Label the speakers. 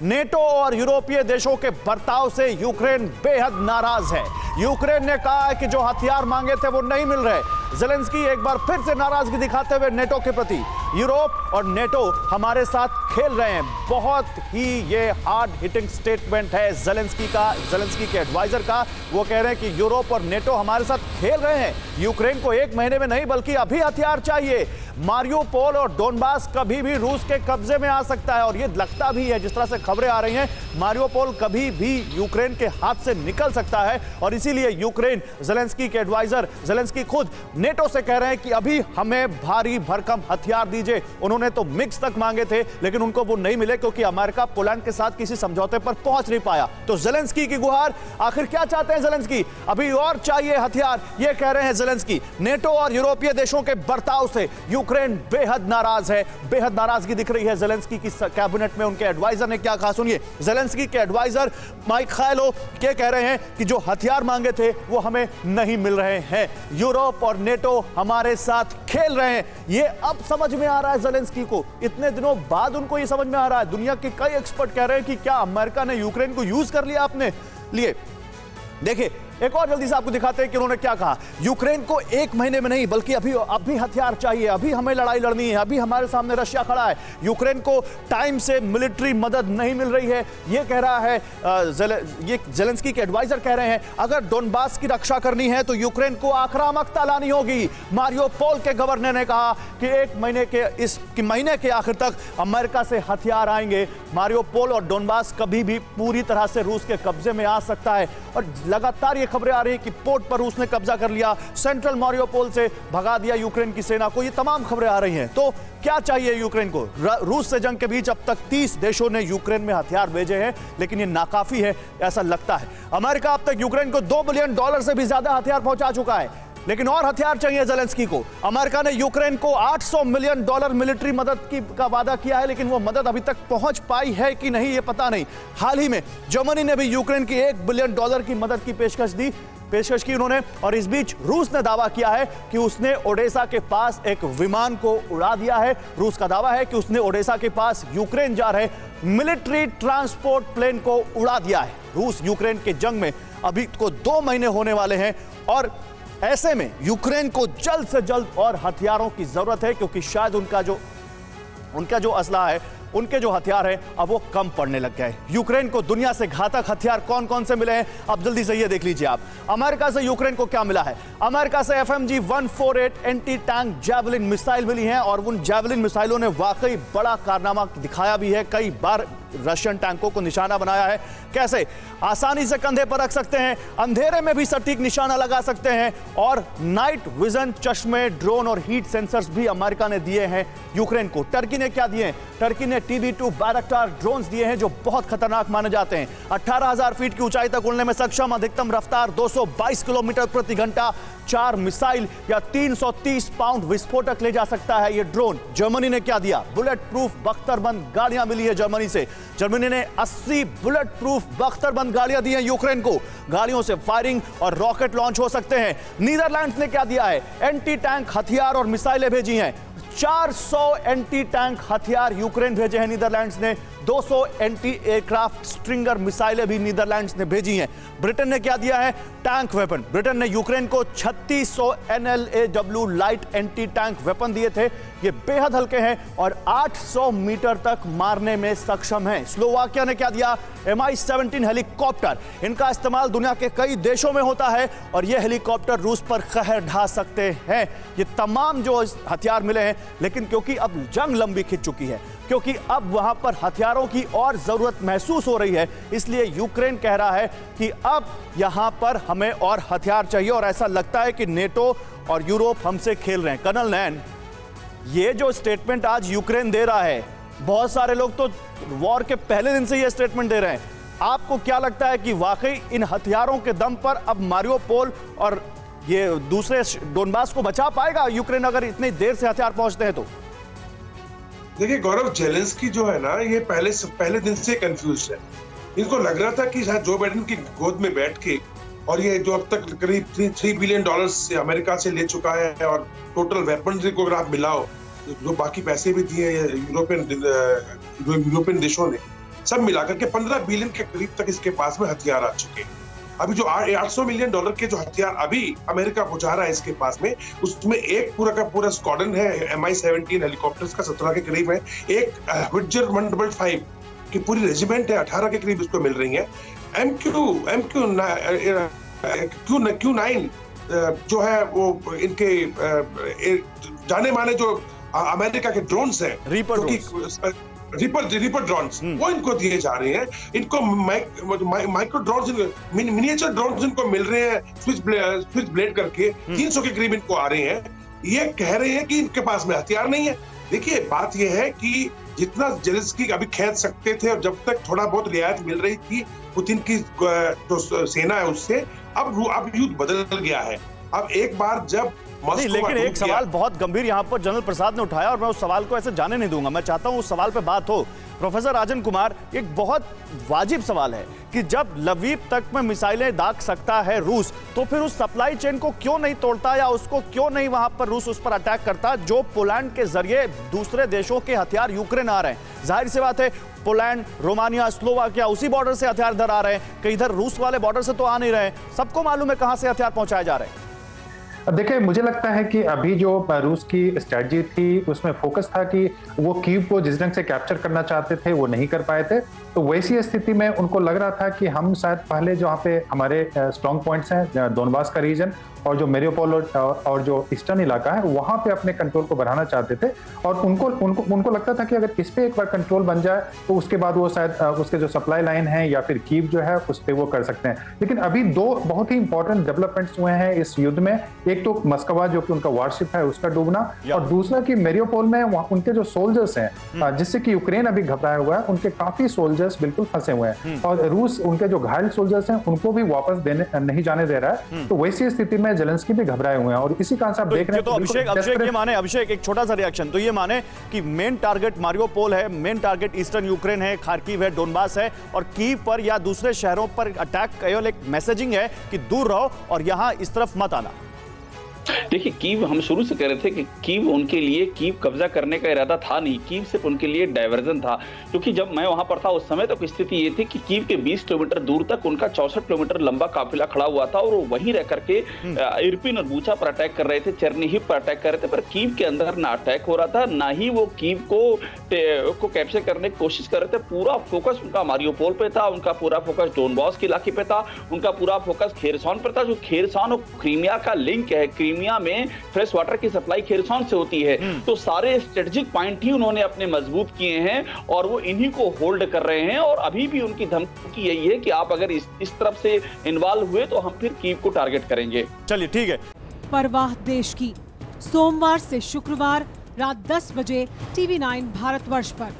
Speaker 1: NATO और यूरोपीय देशों के बर्ताव से यूक्रेन बेहद नाराज है। यूक्रेन ने कहा है कि जो हथियार मांगे थे वो नहीं मिल रहे। ज़ेलेंस्की एक बार फिर से नाराजगी दिखाते हुए नेटो के प्रति, यूरोप और नेटो हमारे साथ खेल रहे हैं। बहुत ही ये हार्ड हिटिंग स्टेटमेंट है ज़ेलेंस्की का, ज़ेलेंस्की के एडवाइजर का। वो कह रहे हैं कि यूरोप और नेटो हमारे साथ खेल रहे हैं। यूक्रेन को एक महीने में नहीं बल्कि अभी हथियार चाहिए। मारियोपोल और डोनबास कभी भी रूस के कब्जे में आ सकता है और ये लगता भी है, जिस तरह से खबरें आ रही हैं, मारियोपोल कभी भी यूक्रेन के हाथ से निकल सकता है। और इसीलिए यूक्रेन, ज़ेलेंस्की के एडवाइजर, ज़ेलेंस्की खुद नेटो से कह रहे हैं कि अभी हमें भारी भरकम हथियार दीजिए। उन्होंने तो मिक्स तक मांगे थे लेकिन उनको वो नहीं मिले क्योंकि अमेरिका पोलैंड के साथ किसी समझौते पर पहुंच नहीं पाया। तो ज़ेलेंस्की की गुहार, आखिर क्या चाहते हैं ज़ेलेंस्की? अभी और चाहिए हथियार, ये कह रहे हैं ज़ेलेंस्की। नेटो और यूरोपीय देशों के बर्ताव से यूक्रेन बेहद नाराज है। बेहद नाराजगी दिख रही है ज़ेलेंस्की की कैबिनेट में। उनके एडवाइजर ने क्या कहा सुनिए। ज़ेलेंस्की के एडवाइजर माइखाइलो के कह रहे हैं कि जो हथियार मांगे थे वो हमें नहीं मिल रहे हैं। यूरोप और नेटो हमारे साथ खेल रहे हैं। ये अब समझ में आ रहा है ज़ेलेंस्की को। इतने दिनों बाद उनको ये समझ में आ रहा है। दुनिया के कई एक्सपर्ट कह रहे हैं कि क्या अमेरिका ने यूक्रेन को यूज कर लिया अपने लिए। देखिए एक और जल्दी से आपको दिखाते हैं कि उन्होंने क्या कहा। यूक्रेन को एक महीने में नहीं बल्कि अभी हथियार चाहिए, अभी हमें लड़ाई लड़नी है, अभी हमारे सामने रशिया खड़ा है। यूक्रेन को टाइम से मिलिट्री मदद नहीं मिल रही है, ये कह रहा है ये ज़ेलेंस्की के एडवाइजर कह रहे हैं। अगर डोनबास की रक्षा करनी है तो यूक्रेन को आक्रामकता लानी होगी। मारियोपोल के गवर्नर ने कहा कि एक महीने के आखिर तक अमेरिका से हथियार आएंगे। मारियोपोल और डोनबास कभी भी पूरी तरह से रूस के कब्जे में आ सकता है। और लगातार ये खबरें आ रही है कि पोर्ट पर रूस ने कब्जा कर लिया, सेंट्रल मारियोपोल से भगा दिया यूक्रेन की सेना को। ये तमाम खबरें आ रही हैं। तो क्या चाहिए यूक्रेन को? रूस से जंग के बीच अब तक 30 देशों ने यूक्रेन में हथियार भेजे हैं लेकिन ये नाकाफी है ऐसा लगता है। अमेरिका अब तक यूक्रेन को $2 बिलियन से भी ज्यादा हथियार पहुंचा चुका है लेकिन और हथियार चाहिए ज़ेलेंस्की को। अमेरिका ने यूक्रेन को $800 मिलियन मिलिट्री मदद का वादा किया है लेकिन वो मदद अभी तक पहुंच पाई है कि नहीं ये पता नहीं। हाल ही में जर्मनी ने भी यूक्रेन की $1 बिलियन की मदद की पेशकश की उन्होंने। और इस बीच रूस ने दावा किया है कि उसने ओडेसा के पास एक विमान को उड़ा दिया है। रूस का दावा है कि उसने ओडेसा के पास यूक्रेन जा रहे मिलिट्री ट्रांसपोर्ट प्लेन को उड़ा दिया है। रूस यूक्रेन के जंग में अभी को 2 महीने होने वाले हैं और ऐसे में यूक्रेन को जल्द से जल्द और हथियारों की जरूरत है क्योंकि शायद उनका जो असला है, उनके जो हथियार हैं अब वो कम पड़ने लग गए। यूक्रेन को दुनिया से घातक हथियार कौन कौन से मिले हैं अब जल्दी से ये देख लीजिए आप। अमेरिका से यूक्रेन को क्या मिला है? अमेरिका से FMG 148 anti tank javelin missile मिली हैं और उन जैवलिन मिसाइलों ने वाकई बड़ा कारनामा दिखाया भी है। कई बार रशियन टैंकों को निशाना बनाया है। कैसे? आसानी से कंधे पर रख सकते हैं, अंधेरे में भी सटीक निशाना लगा सकते हैं और नाइट विजन चश्मे, ड्रोन और हीट सेंसर्स भी अमेरिका ने दिए हैं यूक्रेन को। टर्की ने क्या दिए? टर्की ने TB2 बैरक्टार ड्रोन्स दिए हैं जो बहुत खतरनाक माने जाते हैं। 18,000 फीट की ऊंचाई तक उड़ने में सक्षम, अधिकतम रफ्तार 222 किलोमीटर प्रति घंटा, 4 मिसाइल या 330 पाउंड विस्फोटक ले जा सकता है ये ड्रोन। जर्मनी ने क्या दिया? बुलेट प्रूफ बख्तरबंद गाड़ियां मिली है जर्मनी से। जर्मनी ने 80 बुलेट प्रूफ बख्तरबंद गाड़ियां दी हैं यूक्रेन को। गाड़ियों से फायरिंग और रॉकेट लॉन्च हो सकते हैं। नीदरलैंड्स ने क्या दिया है? एंटी टैंक हथियार और मिसाइलें भेजी हैं। 400 एंटी टैंक हथियार यूक्रेन भेजे हैं नीदरलैंड्स ने। 200 एंटी एयरक्राफ्ट स्ट्रिंगर मिसाइलें भी नीदरलैंड्स ने भेजी हैं। ब्रिटेन ने क्या दिया है? Tank weapon. ब्रिटेन ने यूक्रेन को 3600 NLAW light anti tank weapon दिए थे। ये बेहद हल्के हैं और 800 मीटर तक मारने में सक्षम हैं। स्लोवाकिया ने क्या दिया? Mi-17 helicopter. इनका इस्तेमाल दुनिया के कई देशों में होता है और ये हेलीकॉप्टर रूस पर कहर ढा सकते हैं। ये तमाम जो हथियार मिले हैं लेकिन क्योंकि अब जंग लंबी खिंच चुकी है, क्योंकि अब वहां पर हथियारों की और जरूरत महसूस हो रही है, इसलिए यूक्रेन कह रहा है कि अब यहां पर हमें और हथियार चाहिए। और ऐसा लगता है कि नेटो और यूरोप हमसे खेल रहे हैं। कर्नल नैन, ये जो स्टेटमेंट आज यूक्रेन दे रहा है, बहुत सारे लोग तो वॉर के पहले दिन से ये स्टेटमेंट दे रहे हैं। आपको क्या लगता है कि वाकई इन हथियारों के दम पर अब मारियोपोल और ये दूसरे डोनबास को बचा पाएगा यूक्रेन अगर इतनी देर से हथियार पहुंचते हैं तो?
Speaker 2: देखिए गौरव, जेलेंस्की जो है ना, ये पहले दिन से कंफ्यूज है। इनको लग रहा था कि शायद जो बाइडेन की गोद में बैठ के, और ये जो अब तक करीब $3 बिलियन अमेरिका से ले चुका है और टोटल वेपनरी को अगर आप मिलाओ, जो बाकी पैसे भी दिए यूरोपियन देशों ने, सब मिलाकर के 15 बिलियन के करीब तक इसके पास में हथियार आ चुके हैं। अभी जो $800 मिलियन के जो हथियार अभी अमेरिका पहुंचा रहा है इसके पास में, उसमें एक पूरा का पूरा स्क्वाड्रन है MI-17 हेलीकॉप्टर्स का 17 के करीब है, एक विक्टर 155 की पूरी रेजिमेंट है 18 के करीब इसको मिल रही है। Q9 जो है वो इनके जाने माने जो अमेरिका के ड्रोन्स हैं, रिपर ड्रोन्स, वो इनको दिए जा रहे हैं। इनको माइक्रो ड्रोन्स, मिनिएचर ड्रोन्स इनको मिल रहे हैं स्विच ब्लेड करके, 300 के करीब इनको आ रहे हैं। ये कह रहे हैं कि इनके पास में हथियार नहीं है। देखिए बात ये है कि जितना जेलेंस्की अभी खींच सकते थे और जब तक थोड़ा बहुत रियायत मिल रही थी पुतिन की जो सेना है उससे, अब युद्ध बदल गया है। अब एक बार जब
Speaker 1: नहीं, लेकिन एक सवाल बहुत गंभीर यहाँ पर जनरल प्रसाद ने उठाया और मैं उस सवाल को ऐसे जाने नहीं दूंगा। मैं चाहता हूं उस सवाल पे बात हो। प्रोफेसर राजन कुमार, एक बहुत वाजिब सवाल है कि जब लवीव तक में मिसाइलें दाग सकता है रूस, तो फिर उस सप्लाई चेन को क्यों नहीं तोड़ता या उसको क्यों नहीं वहां पर रूस उस पर अटैक करता जो पोलैंड के जरिए दूसरे देशों के हथियार यूक्रेन आ रहे हैं। जाहिर सी बात है पोलैंड, रोमानिया, स्लोवाकिया उसी बॉर्डर से हथियार इधर आ रहे हैं, कहीं इधर रूस वाले बॉर्डर से तो आ नहीं रहे। सबको मालूम है कहां से हथियार पहुंचाए जा रहे हैं।
Speaker 3: अब देखिए, मुझे लगता है कि अभी जो रूस की स्ट्रेटजी थी उसमें फोकस था कि वो कीव को जिस ढंग से कैप्चर करना चाहते थे वो नहीं कर पाए थे। तो वैसी स्थिति में उनको लग रहा था कि हम शायद पहले जहाँ पे हमारे स्ट्रॉन्ग पॉइंट्स हैं, डोनबास का रीजन और जो मेरियोपोल और जो ईस्टर्न इलाका है, वहां पे अपने कंट्रोल को बढ़ाना चाहते थे। और उनको लगता था कि अगर इस पे एक बार कंट्रोल बन जाए तो उसके बाद वो शायद उसके जो सप्लाई लाइन है या फिर कीव जो है उस पे वो कर सकते हैं। लेकिन अभी दो बहुत ही इंपॉर्टेंट डेवलपमेंट्स हुए हैं इस युद्ध में। एक तो मस्कवा जो कि उनका वारशिप है उसका डूबना, और दूसरा कि मेरियोपोल में उनके जो सोल्जर्स हैं, जिससे कि यूक्रेन अभी घबराया हुआ है, उनके काफी सोल्जर्स बिल्कुल फंसे हुए हैं और रूस उनके जो घायल सोल्जर्स हैं उनको भी वापस नहीं जाने दे रहा है। तो वैसी स्थिति में जेलेंस्की भी घबराए हुए हैं और इसी कारण से आप देख रहे हैं।
Speaker 1: तो अभिषेक एक छोटा सा रिएक्शन, तो ये माने कि मेन टारगेट मारियोपोल है, मेन टारगेट ईस्टर्न यूक्रेन है, खार्किव है, डोनबास है, और कीव पर या दूसरे शहरों पर अटैक केवल एक मैसेजिंग है कि दूर रहो और यहां इस तरफ मत आना।
Speaker 4: देखिए, कीव हम शुरू से कह रहे थे कि कीव उनके लिए कीव कब्जा करने का इरादा था नहीं, कीव सिर्फ उनके लिए डाइवर्जन था। क्योंकि जब मैं वहां पर था उस समय तो स्थिति ये थी कि कीव के 20 किलोमीटर दूर तक उनका 64 किलोमीटर लंबा काफिला खड़ा हुआ था और वो वहीं रह करके इरपिन और बूचा पर अटैक कर रहे थे, चेरनिहिव पर अटैक कर रहे थे। पर कीव के अंदर ना अटैक हो रहा था, ना ही वो कीव को कैप्चर करने की कोशिश कर रहे थे। पूरा फोकस उनका मारियोपोल पे था, उनका पूरा फोकस डोनबास के इलाके पे था, उनका पूरा फोकस खेरसॉन पर था। जो खेरसॉन और क्रीमिया का लिंक है, क्रीमिया में फ्रेश वाटर की सप्लाई खेरसॉन से होती है। तो सारे स्ट्रेटेजिक पॉइंट ही उन्होंने अपने मजबूत किए हैं और वो इन्हीं को होल्ड कर रहे हैं। और अभी भी उनकी धमकी यही है कि आप अगर इस तरफ से इन्वॉल्व हुए तो हम फिर कीव को टारगेट करेंगे।
Speaker 1: चलिए ठीक है।
Speaker 5: परवाह देश की, सोमवार से शुक्रवार रात 10 बजे TV9 भारतवर्ष पर।